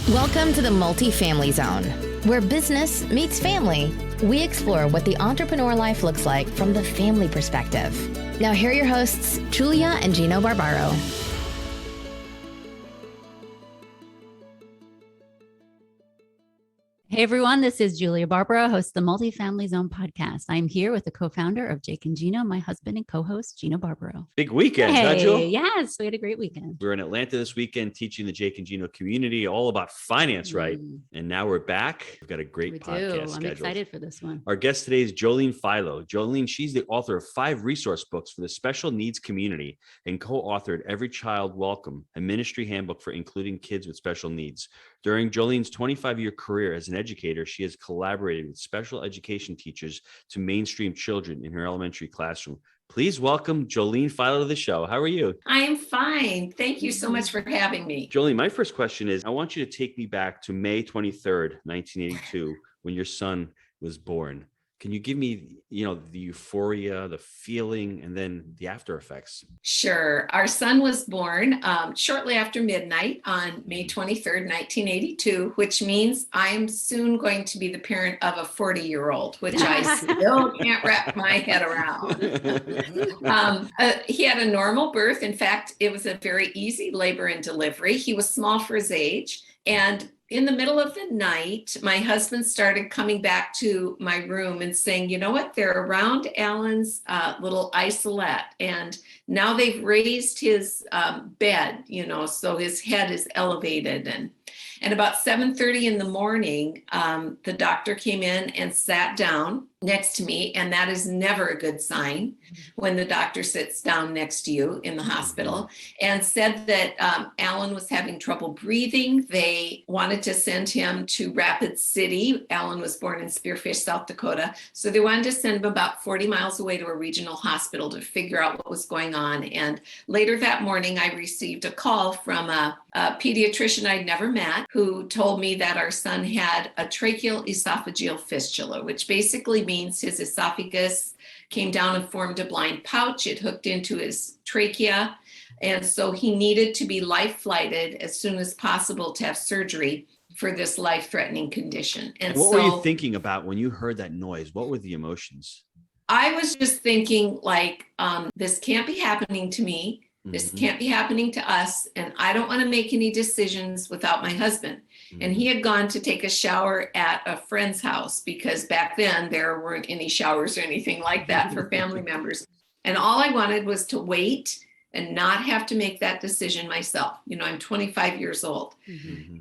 Welcome to the Multifamily Zone, where business meets family. We explore what the entrepreneur life looks like from the family perspective. Now here are your hosts, Julia and Gino Barbaro. Hey everyone, this is Julia Barbara, host of the Multifamily Zone podcast. I'm here with the co-founder of Jake and Gino, my husband and co-host, Gino Barbaro. Big weekend, huh, Jill? Yes, we had a great weekend. We were in Atlanta this weekend teaching the Jake and Gino community all about finance, right? And now we're back. We've got a great podcast scheduled. I'm excited for this one. Our guest today is Jolene Philo. Jolene, she's the author of 5 resource books for the special needs community and co-authored Every Child Welcome, a ministry handbook for including kids with special needs. During Jolene's 25-year career as an educator, she has collaborated with special education teachers to mainstream children in her elementary classroom. Please welcome Jolene Philo to the show. How are you? I am fine. Thank you so much for having me. Jolene, my first question is, I want you to take me back to May 23rd, 1982, when your son was born. Can you give me, the euphoria, the feeling, and then the after effects? Sure. Our son was born shortly after midnight on May 23rd, 1982, which means I'm soon going to be the parent of a 40-year-old, which I still can't wrap my head around. He had a normal birth. In fact, it was a very easy labor and delivery. He was small for his age. And in the middle of the night, my husband started coming back to my room and saying, you know what, they're around Alan's little isolette. And now they've raised his bed, so his head is elevated. And about 7:30 in the morning, the doctor came in and sat down next to me. And that is never a good sign when the doctor sits down next to you in the hospital, and said that Alan was having trouble breathing. They wanted to send him to Rapid City. Alan was born in Spearfish, South Dakota. So they wanted to send him about 40 miles away to a regional hospital to figure out what was going on. And later that morning, I received a call from a pediatrician I'd never met, who told me that our son had a tracheal esophageal fistula, which basically means his esophagus came down and formed a blind pouch. It hooked into his trachea. And so he needed to be life flighted as soon as possible to have surgery for this life-threatening condition. And what were you thinking about when you heard that noise? What were the emotions? I was just thinking this can't be happening to me. This can't be happening to us. And I don't want to make any decisions without my husband. And he had gone to take a shower at a friend's house, because back then there weren't any showers or anything like that for family members. And all I wanted was to wait and not have to make that decision myself. I'm 25 years old.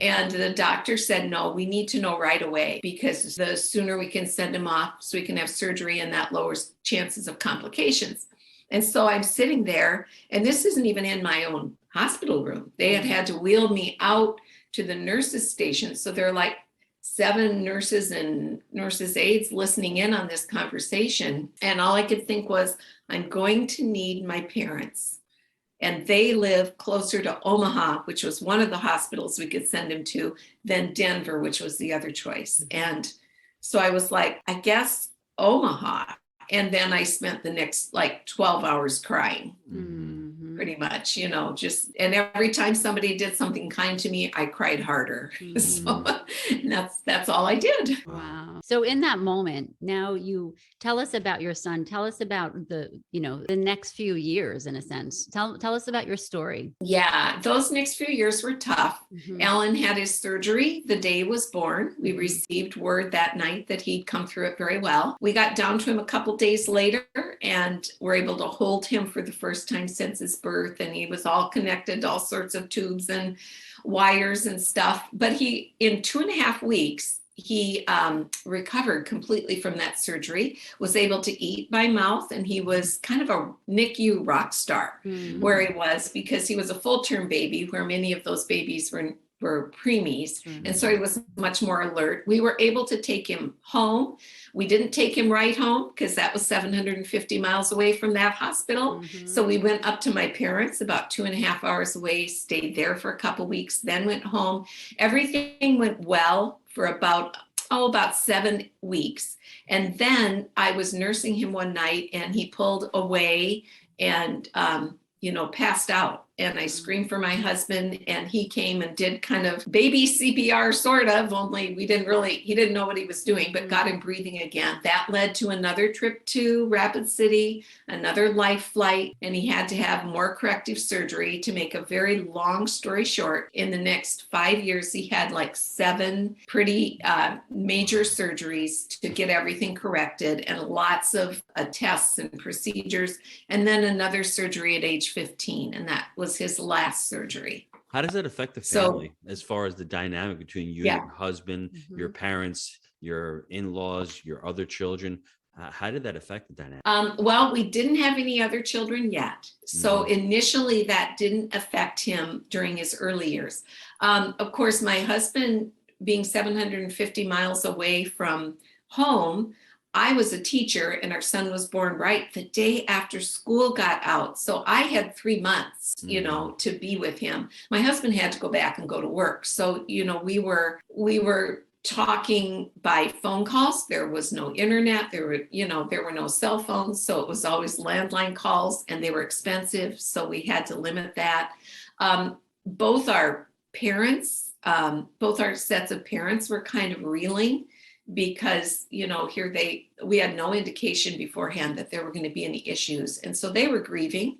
And the doctor said, no, we need to know right away, because the sooner we can send him off so we can have surgery, and that lowers chances of complications. And so I'm sitting there, and this isn't even in my own hospital room. They had to wheel me out to the nurses' station. So there are like 7 nurses and nurses' aides listening in on this conversation. And all I could think was, I'm going to need my parents. And they live closer to Omaha, which was one of the hospitals we could send him to, than Denver, which was the other choice. And so I was like, I guess Omaha. And then I spent the next 12 hours crying, pretty much, and every time somebody did something kind to me, I cried harder. So that's all I did. Wow. So in that moment, now you tell us about your son. Tell us about the next few years, in a sense. Tell us about your story. Yeah, those next few years were tough. Alan had his surgery the day he was born. We received word that night that he'd come through it very well. We got down to him a couple days later and were able to hold him for the first time since his birth. And he was all connected to all sorts of tubes and wires and stuff. But in 2.5 weeks, he recovered completely from that surgery, was able to eat by mouth, and he was kind of a NICU rock star where he was, because he was a full-term baby, where many of those babies were preemies. And so he was much more alert. We were able to take him home. We didn't take him right home, because that was 750 miles away from that hospital. So we went up to my parents, about 2.5 hours away, stayed there for a couple weeks, then went home. Everything went well for about 7 weeks. And then I was nursing him one night, and he pulled away and, passed out. and I screamed for my husband, and he came and did kind of baby CPR, sort of, only he didn't know what he was doing, but got him breathing again. That led to another trip to Rapid City, another life flight, and he had to have more corrective surgery. To make a very long story short, in the next 5 years, he had like 7 pretty major surgeries to get everything corrected, and lots of tests and procedures, and then another surgery at age 15, and that was his last surgery. How does that affect the family as far as the dynamic between you and your husband, your parents, your in-laws, your other children? How did that affect the dynamic? Well, we didn't have any other children yet. So initially that didn't affect him during his early years. Of course, my husband being 750 miles away from home, I was a teacher, and our son was born right the day after school got out. So I had 3 months, to be with him. My husband had to go back and go to work. So, we were talking by phone calls. There was no internet. There were no cell phones. So it was always landline calls, and they were expensive. So we had to limit that. Both our sets of parents were kind of reeling, because we had no indication beforehand that there were going to be any issues, and so they were grieving.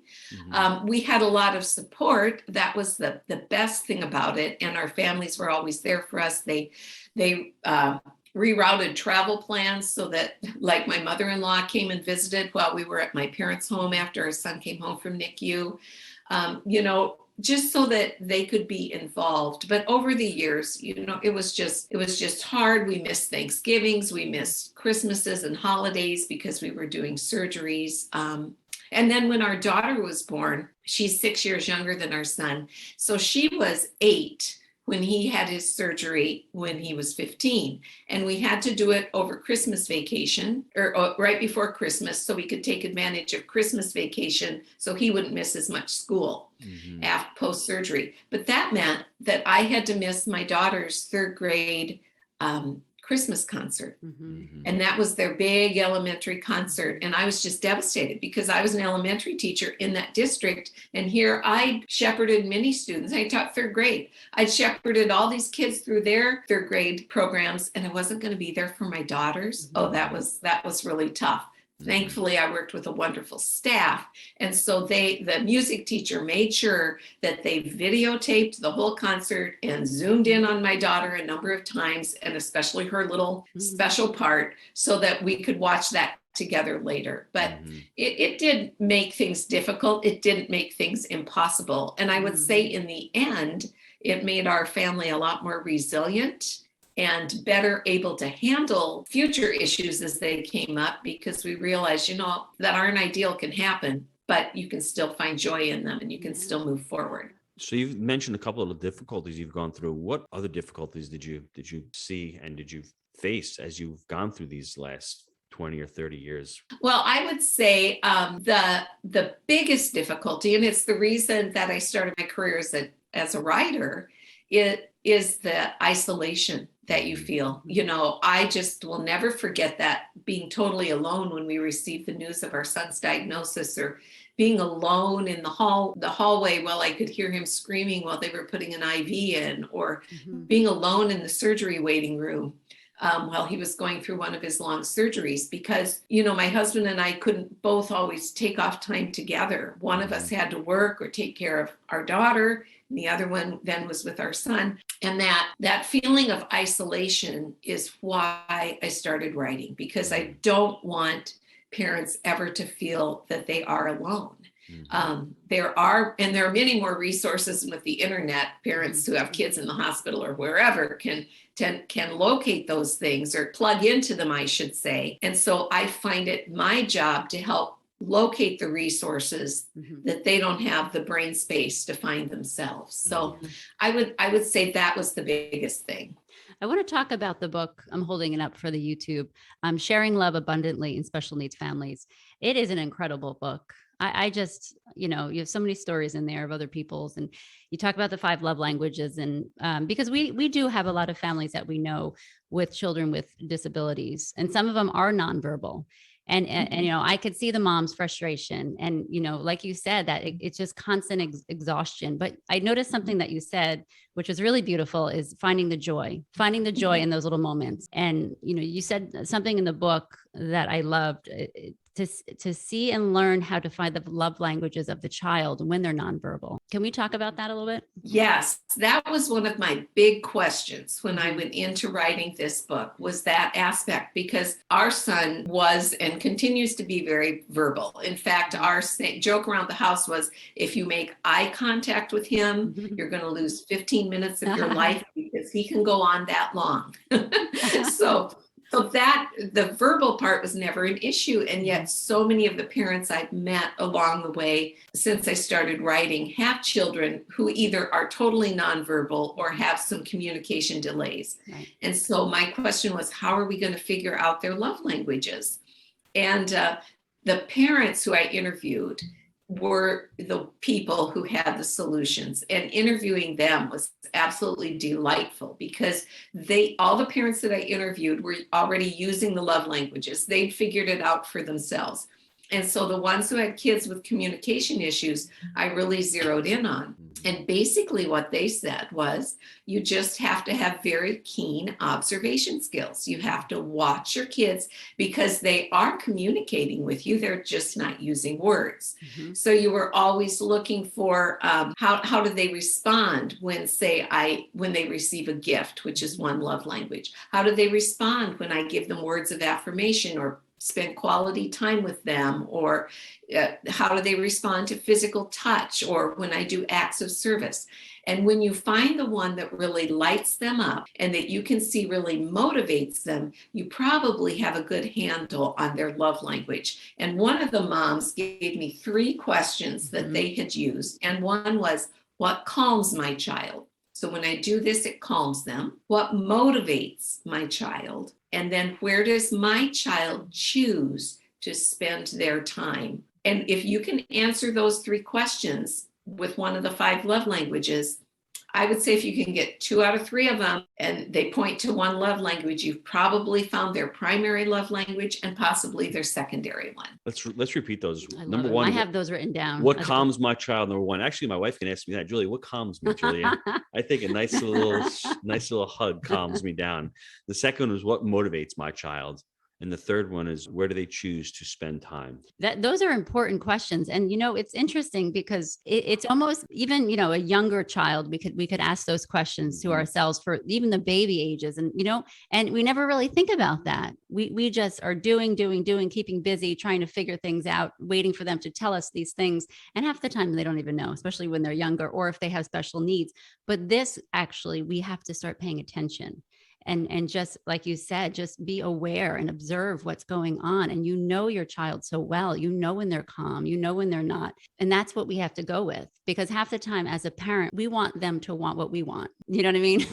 We had a lot of support. That was the best thing about it, and our families were always there for us. They rerouted travel plans so that, like, my mother-in-law came and visited while we were at my parents' home after our son came home from NICU. Just so that they could be involved. But over the years, it was just hard. We missed Thanksgivings, we missed Christmases and holidays because we were doing surgeries. And then when our daughter was born, she's 6 years younger than our son. So she was 8 when he had his surgery when he was 15. And we had to do it over Christmas vacation, or right before Christmas, so we could take advantage of Christmas vacation so he wouldn't miss as much school after post-surgery. But that meant that I had to miss my daughter's 3rd grade Christmas concert. And that was their big elementary concert. And I was just devastated because I was an elementary teacher in that district. And here I shepherded many students. I taught 3rd grade. I shepherded all these kids through their 3rd grade programs, and I wasn't going to be there for my daughters. Oh, that was really tough. Thankfully, I worked with a wonderful staff. And so the music teacher made sure that they videotaped the whole concert and zoomed in on my daughter a number of times, and especially her little special part, so that we could watch that together later. But it did make things difficult. It didn't make things impossible. And I would say in the end, it made our family a lot more resilient and better able to handle future issues as they came up, because we realized, that aren't ideal can happen, but you can still find joy in them and you can still move forward. So you've mentioned a couple of the difficulties you've gone through. What other difficulties did you see and did you face as you've gone through these last 20 or 30 years? Well, I would say the biggest difficulty, and it's the reason that I started my career as a writer, is the isolation that you feel. I just will never forget that, being totally alone when we received the news of our son's diagnosis, or being alone in the hallway while I could hear him screaming while they were putting an IV in, or being alone in the surgery waiting room while he was going through one of his long surgeries, because, my husband and I couldn't both always take off time together. One of us had to work or take care of our daughter, and the other one then was with our son. And that feeling of isolation is why I started writing, because I don't want parents ever to feel that they are alone. There are many more resources with the internet. Parents who have kids in the hospital or wherever can locate those things, or plug into them, I should say. And so I find it my job to help locate the resources that they don't have the brain space to find themselves. So I would say that was the biggest thing. I want to talk about the book. I'm holding it up for the YouTube. Sharing Love Abundantly in Special Needs Families. It is an incredible book. I just, you have so many stories in there of other people's, and you talk about the 5 love languages, and because we do have a lot of families that we know with children with disabilities, and some of them are nonverbal. And, I could see the mom's frustration and, like you said, that it's just constant exhaustion. But I noticed something that you said, which was really beautiful, is finding the joy in those little moments. And, you said something in the book that I loved, to see and learn how to find the love languages of the child when they're nonverbal. Can we talk about that a little bit? Yes, that was one of my big questions when I went into writing this book, was that aspect, because our son was and continues to be very verbal. In fact, our joke around the house was, if you make eye contact with him, you're going to lose 15 minutes of your life, because he can go on that long. So that the verbal part was never an issue. And yet so many of the parents I've met along the way since I started writing have children who either are totally nonverbal or have some communication delays. Right. And so my question was, how are we going to figure out their love languages? And the parents who I interviewed were the people who had the solutions, and interviewing them was absolutely delightful, because all the parents that I interviewed were already using the love languages. They'd figured it out for themselves. And so the ones who had kids with communication issues, I really zeroed in on. And basically what they said was, you just have to have very keen observation skills. You have to watch your kids, because they are communicating with you. They're just not using words. Mm-hmm. So you were always looking for how do they respond when they receive a gift, which is one love language. How do they respond when I give them words of affirmation or spend quality time with them, or how do they respond to physical touch, or when I do acts of service. And when you find the one that really lights them up and that you can see really motivates them, you probably have a good handle on their love language. And one of the moms gave me 3 questions that they had used. And one was, what calms my child? So when I do this, it calms them. What motivates my child? And then where does my child choose to spend their time? And if you can answer those 3 questions with one of the 5 love languages, I would say if you can get 2 out of 3 of them and they point to one love language, you've probably found their primary love language and possibly their secondary one. Let's repeat those. Number 1, I have those written down. What calms my child? Number 1. Actually, my wife can ask me that. Julie, what calms me, Julia? I think a nice little hug calms me down. The second was, what motivates my child? And the third one is, where do they choose to spend time? Those are important questions. And, it's interesting because it's almost even, a younger child, we could ask those questions to ourselves for even the baby ages. And, and we never really think about that. We just are doing, keeping busy, trying to figure things out, waiting for them to tell us these things. And half the time they don't even know, especially when they're younger or if they have special needs. But this actually, we have to start paying attention. And just like you said, just be aware and observe what's going on. And your child so well, when they're calm, when they're not. And that's what we have to go with, because half the time as a parent, we want them to want what we want. You know what I mean?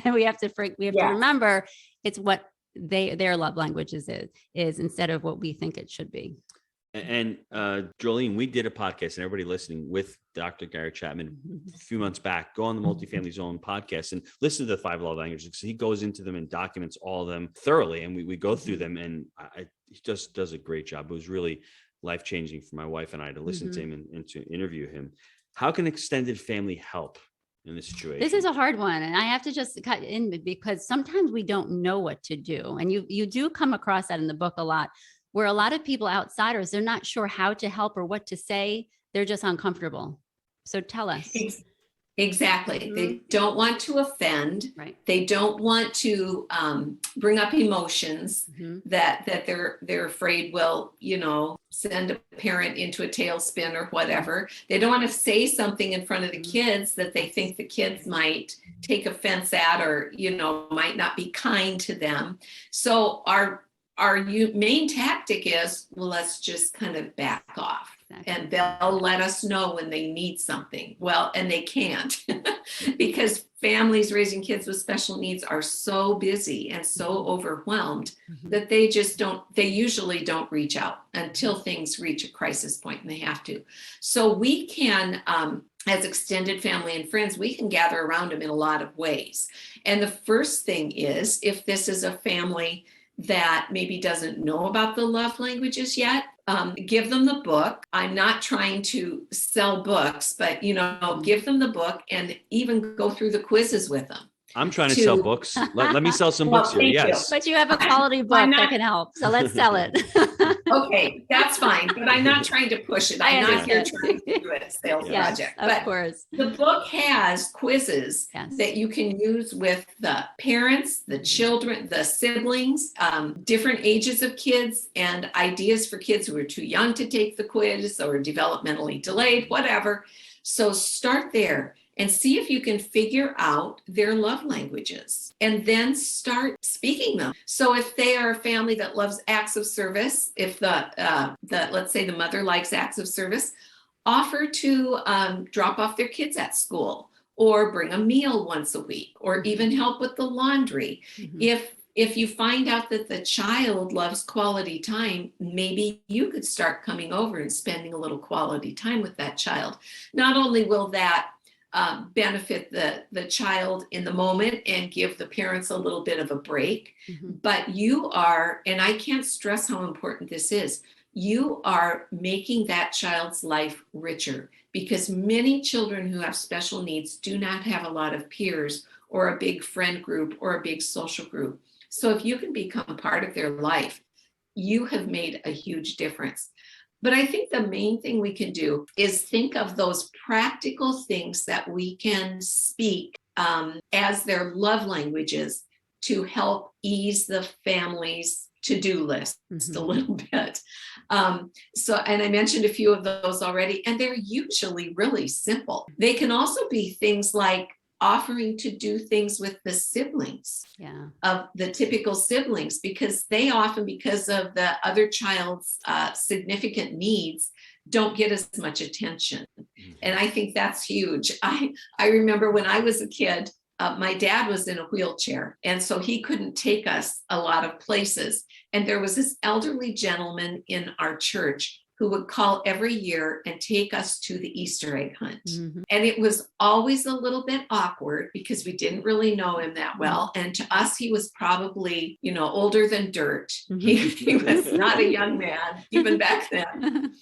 And we have to remember it's what their love languages is instead of what we think it should be. And Jolene, we did a podcast, and everybody listening, with Dr. Gary Chapman a few months back. Go on the Multifamily Zone podcast and listen to the 5 love languages, because he goes into them and documents all of them thoroughly. And we go through them, and he just does a great job. It was really life-changing for my wife and I to listen to him and to interview him. How can extended family help in this situation? This is a hard one. And I have to just cut in, because sometimes we don't know what to do. And you do come across that in the book a lot, where a lot of people, outsiders, they're not sure how to help or what to say. They're just uncomfortable. So tell us. Exactly. Mm-hmm. They don't want to offend. Right. They don't want to bring up emotions that they're afraid will, send a parent into a tailspin or whatever. They don't want to say something in front of the kids that they think the kids might take offense at, or, might not be kind to them. So our main tactic is, well, let's just kind of back off. Exactly. And they'll let us know when they need something. Well, and they can't because families raising kids with special needs are so busy and so overwhelmed that they usually don't reach out until things reach a crisis point, and they have to. So we can, as extended family and friends, we can gather around them in a lot of ways. And the first thing is, if this is a family that maybe doesn't know about the love languages yet, give them the book. I'm not trying to sell books, but give them the book and even go through the quizzes with them. I'm trying to sell books. Let me sell some books here. Thank Yes. you. But you have a quality book that can help. So let's sell it. Okay, that's fine. But I'm not trying to push it. I'm not here trying to do a sales project. Of course. The book has quizzes that you can use with the parents, the children, the siblings, different ages of kids, and ideas for kids who are too young to take the quiz or developmentally delayed, whatever. So start there and see if you can figure out their love languages and then start speaking them. So if they are a family that loves acts of service, if let's say the mother likes acts of service, offer to drop off their kids at school or bring a meal once a week or even help with the laundry. Mm-hmm. If you find out that the child loves quality time, maybe you could start coming over and spending a little quality time with that child. Not only will that benefit the child in the moment and give the parents a little bit of a break, but you are, and I can't stress how important this is, you are making that child's life richer, because many children who have special needs do not have a lot of peers or a big friend group or a big social group. So if you can become part of their life, you have made a huge difference. But I think the main thing we can do is think of those practical things that we can speak as their love languages to help ease the family's to-do list a little bit. And I mentioned a few of those already, and they're usually really simple. They can also be things like offering to do things with the siblings of the typical siblings, because they often, because of the other child's significant needs, don't get as much attention. And I think that's huge. I remember when I was a kid, my dad was in a wheelchair, and so he couldn't take us a lot of places. And there was this elderly gentleman in our church who would call every year and take us to the Easter egg hunt. And it was always a little bit awkward because we didn't really know him that well. And to us, he was probably, older than dirt. He was not a young man, even back then.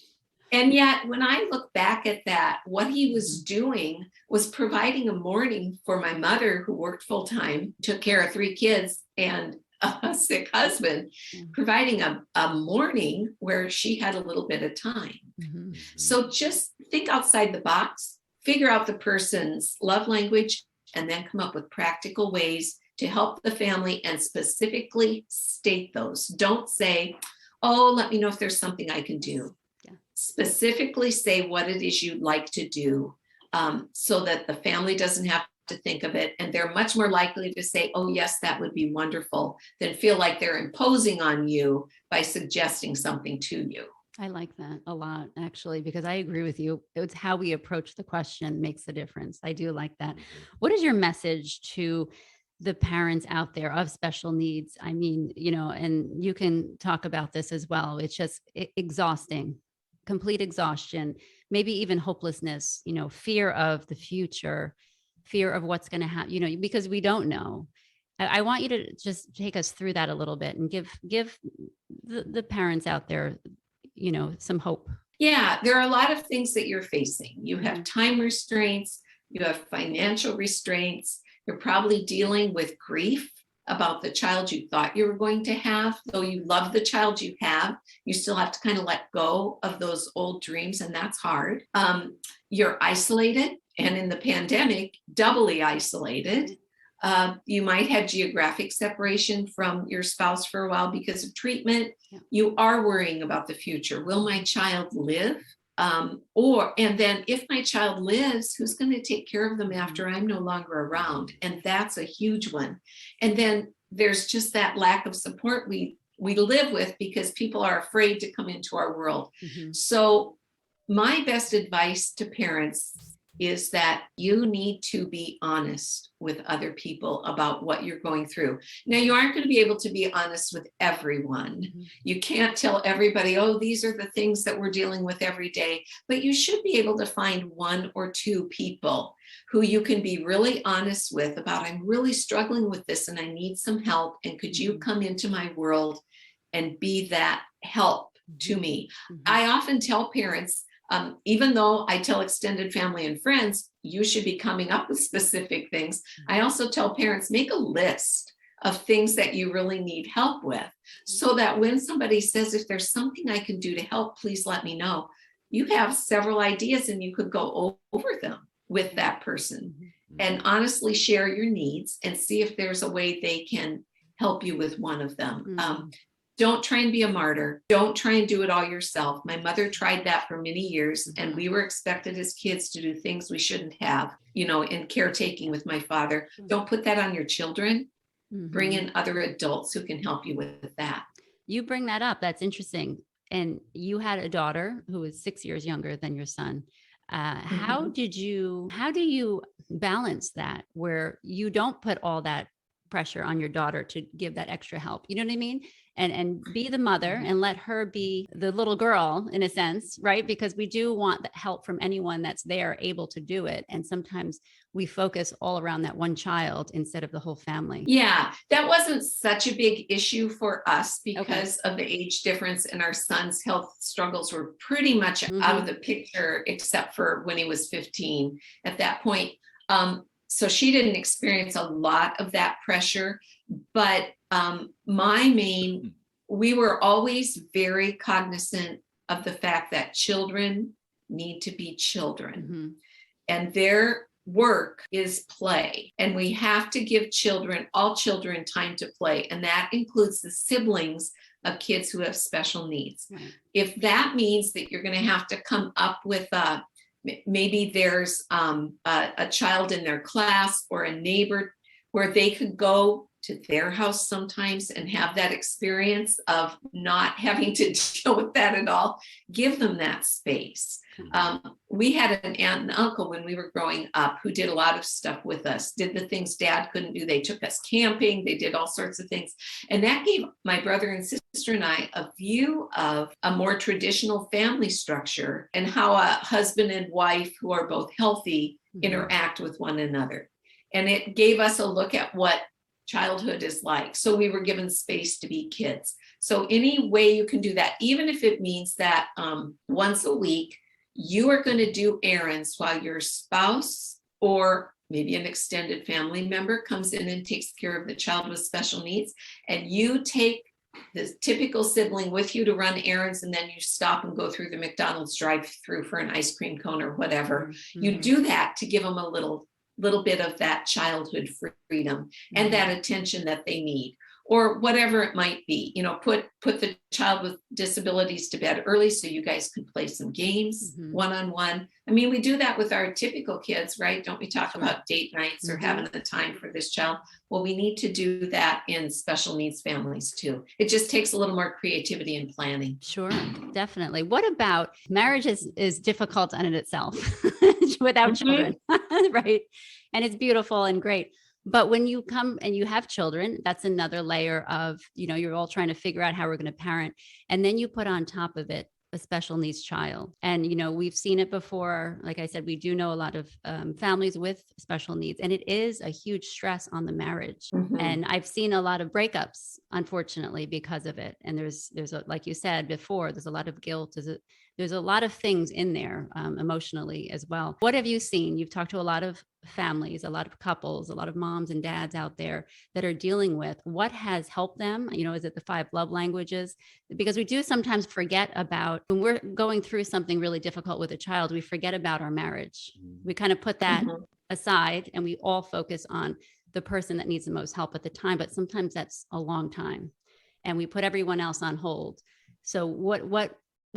And yet, when I look back at that, what he was doing was providing a morning for my mother, who worked full time, took care of 3 kids and a sick husband, providing a morning where she had a little bit of time. So just think outside the box, figure out the person's love language, and then come up with practical ways to help the family and specifically state those. Don't say, oh, let me know if there's something I can do. Specifically say what it is you'd like to do, so that the family doesn't have to think of it, and they're much more likely to say, oh yes, that would be wonderful, than feel like they're imposing on you by suggesting something to you. I like that a lot, actually, because I agree with you. It's how we approach the question makes a difference. I do like that. What is your message to the parents out there of special needs? I mean, and you can talk about this as well. It's just exhausting, complete exhaustion, maybe even hopelessness, fear of the future, fear of what's going to happen, because we don't know. I want you to just take us through that a little bit and give the parents out there, some hope. Yeah, there are a lot of things that you're facing. You have time restraints, you have financial restraints, you're probably dealing with grief about the child you thought you were going to have. Though you love the child you have, you still have to kind of let go of those old dreams, and that's hard. You're isolated, and in the pandemic, doubly isolated. You might have geographic separation from your spouse for a while because of treatment. You are worrying about the future. Will my child live? And then if my child lives, who's going to take care of them after I'm no longer around? And that's a huge one. And then there's just that lack of support we live with, because people are afraid to come into our world. So my best advice to parents is that you need to be honest with other people about what you're going through. Now, you aren't going to be able to be honest with everyone. You can't tell everybody, oh, these are the things that we're dealing with every day, but you should be able to find one or two people who you can be really honest with about, I'm really struggling with this and I need some help. And could you come into my world and be that help to me? I often tell parents, even though I tell extended family and friends, you should be coming up with specific things. I also tell parents, make a list of things that you really need help with, so that when somebody says, if there's something I can do to help, please let me know. You have several ideas and you could go over them with that person and honestly share your needs and see if there's a way they can help you with one of them. Don't try and be a martyr. Don't try and do it all yourself. My mother tried that for many years, and we were expected as kids to do things we shouldn't have, in caretaking with my father. Don't put that on your children. Bring in other adults who can help you with that. You bring that up. That's interesting. And you had a daughter who was 6 years younger than your son. How do you balance that, where you don't put all that pressure on your daughter to give that extra help? You know what I mean? And be the mother and let her be the little girl in a sense, right? Because we do want the help from anyone that's there able to do it. And sometimes we focus all around that one child instead of the whole family. Yeah, that wasn't such a big issue for us because of the age difference, and our son's health struggles were pretty much out of the picture, except for when he was 15 at that point. So she didn't experience a lot of that pressure, but we were always very cognizant of the fact that children need to be children, and their work is play. And we have to give all children time to play. And that includes the siblings of kids who have special needs. Right. If that means that you're going to have to come up with maybe there's a child in their class or a neighbor where they could go to their house sometimes and have that experience of not having to deal with that at all, give them that space. We had an aunt and uncle when we were growing up who did a lot of stuff with us, did the things Dad couldn't do. They took us camping, they did all sorts of things. And that gave my brother and sister and I a view of a more traditional family structure and how a husband and wife who are both healthy interact with one another. And it gave us a look at what childhood is like. So we were given space to be kids. So any way you can do that, even if it means that once a week, you are going to do errands while your spouse or maybe an extended family member comes in and takes care of the child with special needs, and you take the typical sibling with you to run errands, and then you stop and go through the McDonald's drive-through for an ice cream cone or whatever. You do that to give them a little bit of that childhood freedom and that attention that they need, or whatever it might be. Put the child with disabilities to bed early so you guys can play some games one-on-one. I mean, we do that with our typical kids, right? Don't we talk about date nights or having the time for this child? Well, we need to do that in special needs families too. It just takes a little more creativity and planning. Sure, definitely. What about marriage is difficult in itself without children, right? And it's beautiful and great. But when you come and you have children, that's another layer of, you're all trying to figure out how we're going to parent. And then you put on top of it a special needs child. And, we've seen it before. Like I said, we do know a lot of families with special needs, and it is a huge stress on the marriage. And I've seen a lot of breakups, unfortunately, because of it. And there's like you said before, there's a lot of guilt. There's a lot of things in there emotionally as well. What have you seen? You've talked to a lot of families, a lot of couples, a lot of moms and dads out there that are dealing with what has helped them. Is it the 5 love languages? Because we do sometimes forget about when we're going through something really difficult with a child, we forget about our marriage. We kind of put that aside and we all focus on the person that needs the most help at the time. But sometimes that's a long time and we put everyone else on hold. So what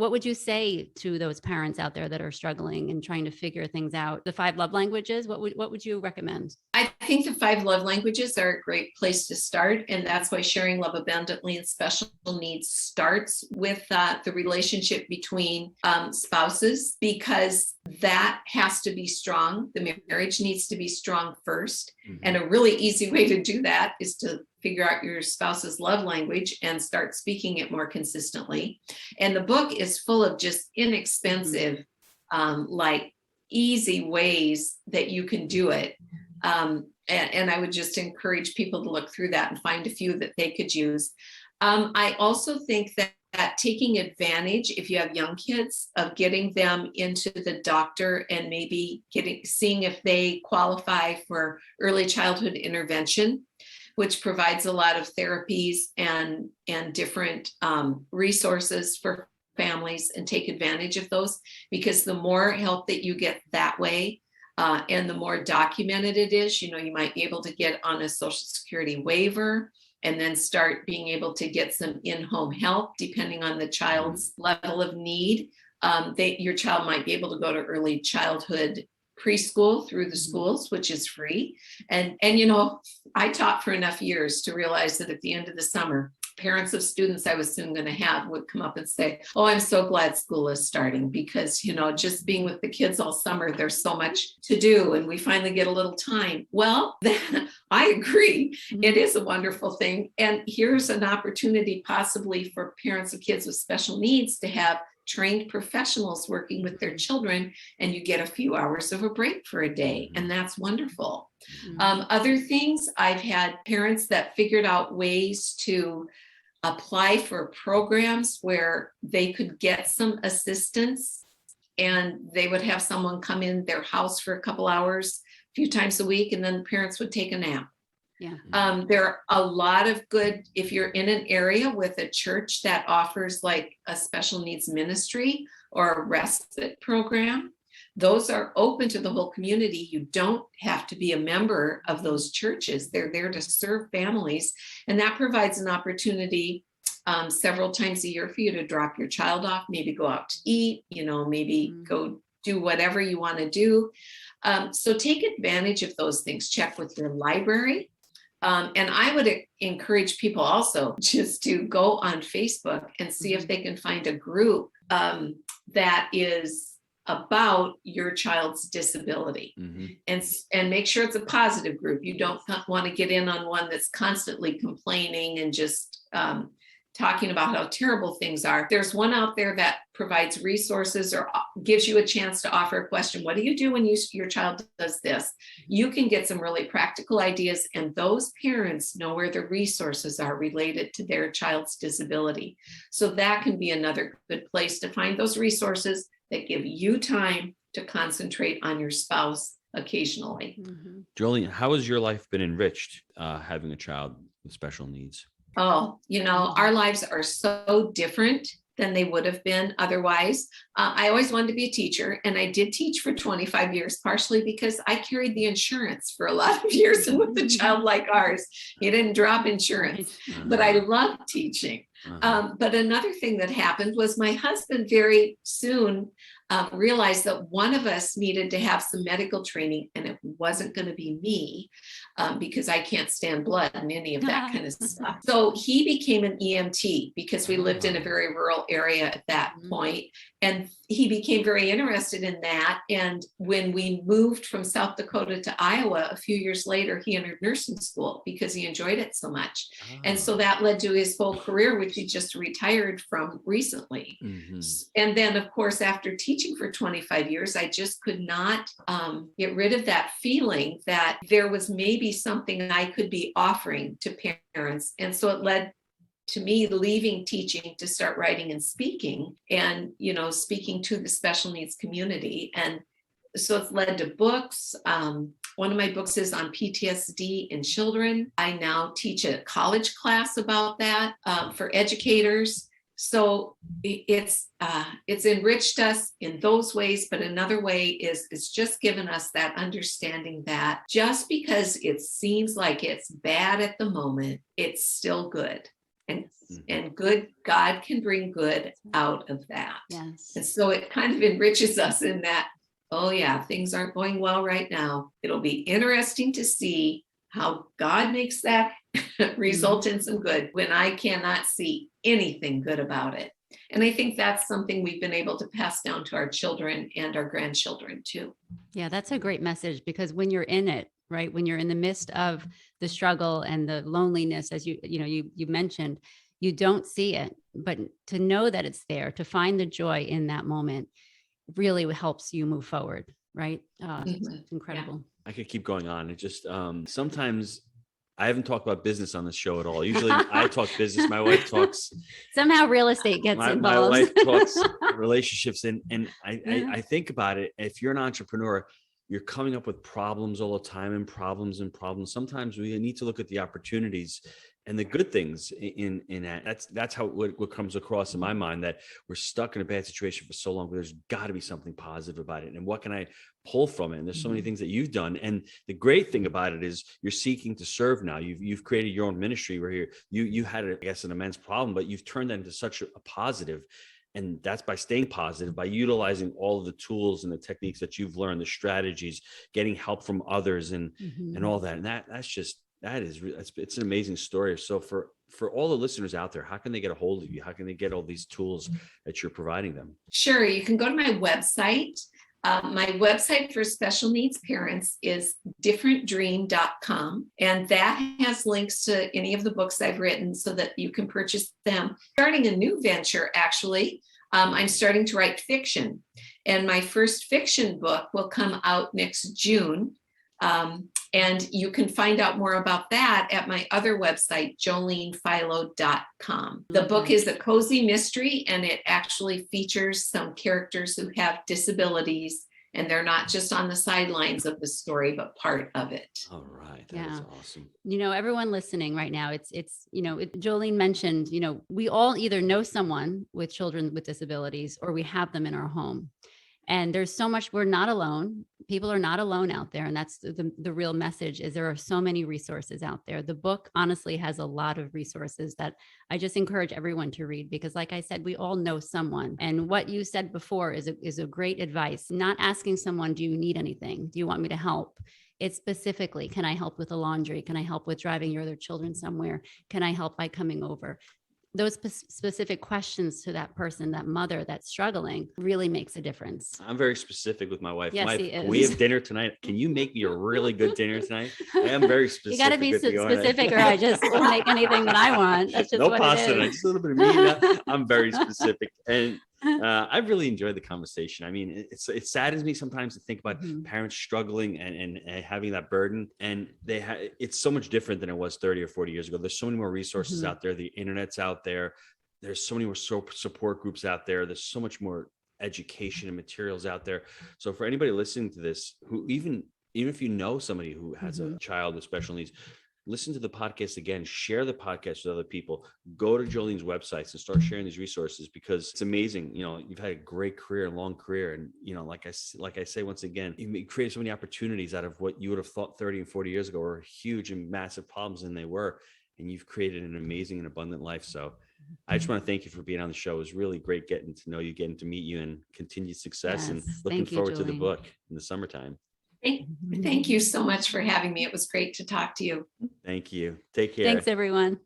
would you say to those parents out there that are struggling and trying to figure things out? The 5 love languages, what would you recommend? I think the 5 love languages are a great place to start. And that's why Sharing Love Abundantly and Special Needs starts with the relationship between spouses, because that has to be strong. The marriage needs to be strong first. Mm-hmm. And a really easy way to do that is to figure out your spouse's love language and start speaking it more consistently. And the book is full of just inexpensive, like easy ways that you can do it. And I would just encourage people to look through that and find a few that they could use. I also think that taking advantage, if you have young kids, of getting them into the doctor and maybe seeing if they qualify for early childhood intervention, which provides a lot of therapies and different resources for families, and take advantage of those, because the more help that you get that way, and the more documented it is, you might be able to get on a Social Security waiver and then start being able to get some in-home help depending on the child's level of need. Your child might be able to go to early childhood preschool through the schools, which is free. And I taught for enough years to realize that at the end of the summer, parents of students I was soon going to have would come up and say, "Oh, I'm so glad school is starting, because, just being with the kids all summer, there's so much to do and we finally get a little time." Well, I agree. It is a wonderful thing. And here's an opportunity possibly for parents of kids with special needs to have trained professionals working with their children, and you get a few hours of a break for a day. And that's wonderful. Other things, I've had parents that figured out ways to apply for programs where they could get some assistance, and they would have someone come in their house for a couple hours a few times a week, and then the parents would take a nap. Yeah. There are a lot of good, if you're in an area with a church that offers like a special needs ministry or a respite program, those are open to the whole community. You don't have to be a member of those churches. They're there to serve families. And that provides an opportunity several times a year for you to drop your child off, maybe go out to eat, maybe go do whatever you want to do. So take advantage of those things. Check with your library. And I would encourage people also just to go on Facebook and see if they can find a group that is about your child's disability, and make sure it's a positive group. You don't want to get in on one that's constantly complaining and just talking about how terrible things are. There's one out there that provides resources or gives you a chance to offer a question. What do you do when your child does this? You can get some really practical ideas, and those parents know where the resources are related to their child's disability. So that can be another good place to find those resources that give you time to concentrate on your spouse occasionally. Jolene, how has your life been enriched having a child with special needs? Oh, our lives are so different than they would have been otherwise. I always wanted to be a teacher, and I did teach for 25 years, partially because I carried the insurance for a lot of years. And with a child like ours, you didn't drop insurance, but I loved teaching. But another thing that happened was my husband very soon realized that one of us needed to have some medical training, and it wasn't going to be me because I can't stand blood and any of that kind of stuff. So he became an EMT because we lived in a very rural area at that point. And he became very interested in that. And when we moved from South Dakota to Iowa, a few years later, he entered nursing school because he enjoyed it so much. And so that led to his full career, which he just retired from recently. And then, of course, after teaching for 25 years, I just could not get rid of that feeling that there was maybe something I could be offering to parents. And so it led to me leaving teaching to start writing and speaking, and, speaking to the special needs community. And so it's led to books. One of my books is on PTSD in children. I now teach a college class about that for educators. So it's enriched us in those ways. But another way is it's just given us that understanding that just because it seems like it's bad at the moment, it's still good. And good, God can bring good out of that. Yes. And so it kind of enriches us in that Oh yeah, things aren't going well right now. It'll be interesting to see how God makes that result in some good when I cannot see anything good about it. And I think that's something we've been able to pass down to our children and our grandchildren too. Yeah, that's a great message, because when you're in it, right, when you're in the midst of the struggle and the loneliness, as you mentioned, you don't see it, but to know that it's there, to find the joy in that moment, really helps you move forward, right? It's incredible. I could keep going on. It just sometimes I haven't talked about business on this show at all. Usually I talk business. My wife talks. Somehow real estate gets my involved. wife talks relationships. And I think about it. If you're an entrepreneur, you're coming up with problems all the time and problems. Sometimes we need to look at the opportunities and the good things in that. That's how what comes across in my mind, that we're stuck in a bad situation for so long, but there's got to be something positive about it. And what can I pull from it? And there's so many things that you've done. And the great thing about it is you're seeking to serve now. You've created your own ministry where you had, I guess, an immense problem, but you've turned that into such a positive. And that's by staying positive, by utilizing all of the tools and the techniques that you've learned, the strategies, getting help from others and all that. And it's an amazing story. So for all the listeners out there, how can they get a hold of you? How can they get all these tools that you're providing them? Sure. You can go to my website. My website for special needs parents is differentdream.com. And that has links to any of the books I've written so that you can purchase them. Starting a new venture, actually. I'm starting to write fiction. And my first fiction book will come out next June. And you can find out more about that at my other website, jolenephilo.com. The book is a cozy mystery, and it actually features some characters who have disabilities, and they're not just on the sidelines of the story, but part of it. All right. That is awesome. Everyone listening right now, Jolene mentioned, we all either know someone with children with disabilities or we have them in our home. And there's so much, we're not alone. People are not alone out there. And that's the real message, is there are so many resources out there. The book honestly has a lot of resources that I just encourage everyone to read, because like I said, we all know someone. And what you said before is a great advice. Not asking someone, do you need anything? Do you want me to help? It's specifically, can I help with the laundry? Can I help with driving your other children somewhere? Can I help by coming over? Those specific questions to that person, that mother that's struggling, really makes a difference. I'm very specific with my wife. Yes, he is. We have dinner tonight. Can you make me a really good dinner tonight? I am very specific. You got to be specific, or I just will make anything that I want. That's just no what pasta it is. Tonight. Just a little bit of meat. I'm very specific. And I've really enjoyed the conversation. I mean, it saddens me sometimes to think about parents struggling and having that burden. And it's so much different than it was 30 or 40 years ago. There's so many more resources out there. The internet's out there. There's so many more support groups out there. There's so much more education and materials out there. So for anybody listening to this, who even if you know somebody who has a child with special needs, listen to the podcast again, share the podcast with other people, go to Jolene's websites and start sharing these resources, because it's amazing. You've had a great career, long career. And, like I say, once again, you created so many opportunities out of what you would have thought 30 and 40 years ago were huge and massive problems. And they were, and you've created an amazing and abundant life. So I just want to thank you for being on the show. It was really great getting to know you, getting to meet you, and continued success. And looking forward to the book in the summertime. Thank you so much for having me. It was great to talk to you. Thank you. Take care. Thanks, everyone.